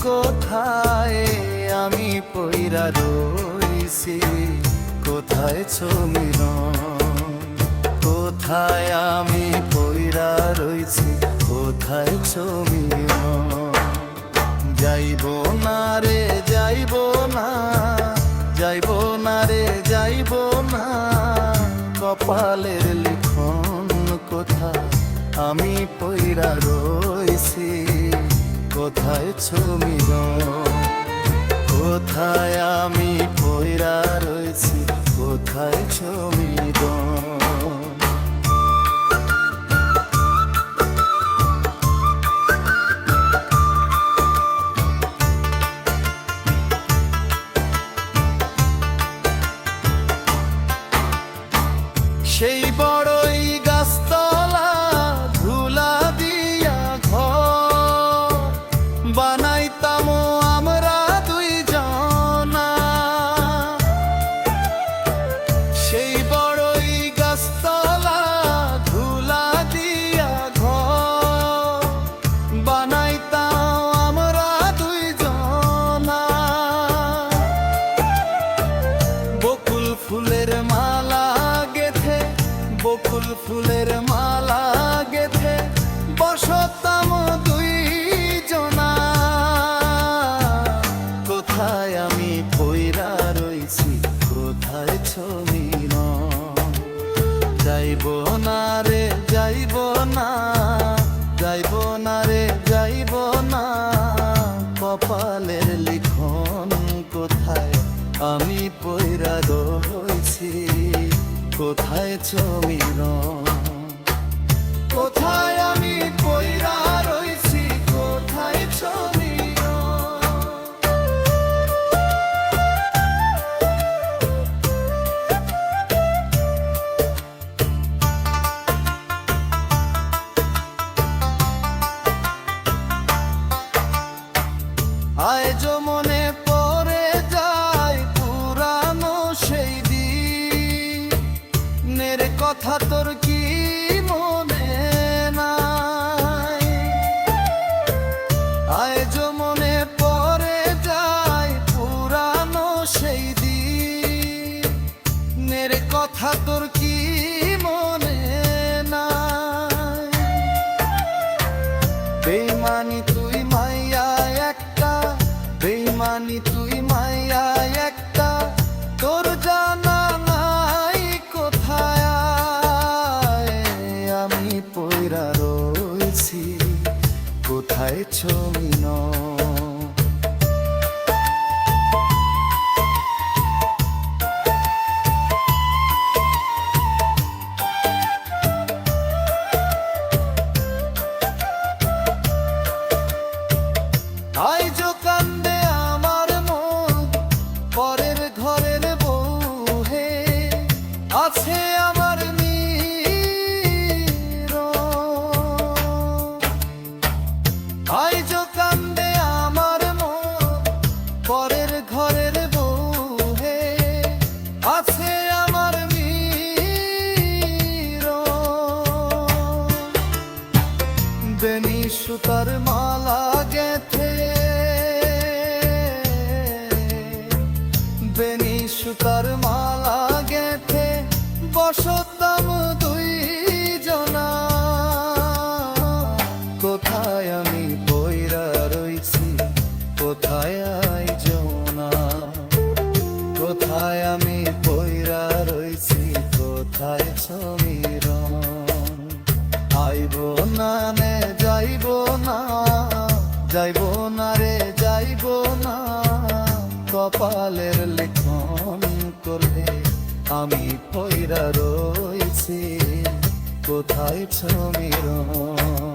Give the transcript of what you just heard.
কোথায় আমি পইরা রইছি, কোথায় ছমিরন, কোথায় আমি পইরা রইছি, কোথায় ছমিরন। যাইব না রে যাইব না, যাইব না রে যাইব না, কপালের লিখন কোথায় আমি পইরা রইছি, কোথায় ছমিরন, কোথায় আমি পইরা রইছি, কোথায় ছমিরন। সেই বড়ই গাছতলা ধুলা দিয়া ঘর বানাইতাম আমরা দুইজনা। সেই বড়ই গাছতলা ধুলা দিয়া ঘর বানাইতাম আমরা দুইজনা। বকুল ফুলের মালা গেথে, বকুল ফুলের মালা গেথে বসতাম দুইজনা। কোথায় আমি পইরা রইছি, কোথায় ছমিরন। যাইব না রে যাইব না, যাইব না রে যাইব না, কপালের লিখন কোথায় আমি পইরা রইছি, কোথায় ছমিরন। কোথায় আমি পইরা রইছি, কোথায় ছমিরন। আজ মনে পড়ে যায় পুরানো সেই দিনের কথা, তোর কি মনে নাই? আজ মনে পড়ে যায় পুরানো সেই দিনের কথা, তোর কি মনে নাই? বেইমানি তুই মাইয়া একটা, বেইমানি তুই মাইয়া একটা, তোর জানা নাই কোথায় আমি পইরা রইছি, কোথায় ছমিরন। আইজ কান্দে আমার মন পরের ঘরের বউ হে, আছে আমার নীরব। আইজ কান্দে আমার মন পরের ঘরের বউ হে, আছে আমার নীরব। বেনি সুতার মালা গেথে, বেনি সুতার মালা গেথে বসতাম দুইজনা। কোথায় আমি পইরা রইছি, কোথায় আইজ না, কোথায় আমি পইরা রইছি, কোথায় ছমিরন। আইব না নে যাইব না, যাইব না রে যাইব না, কপালের লিখন করবে আমি পইরা রইছি, কোথায় ছমিরন।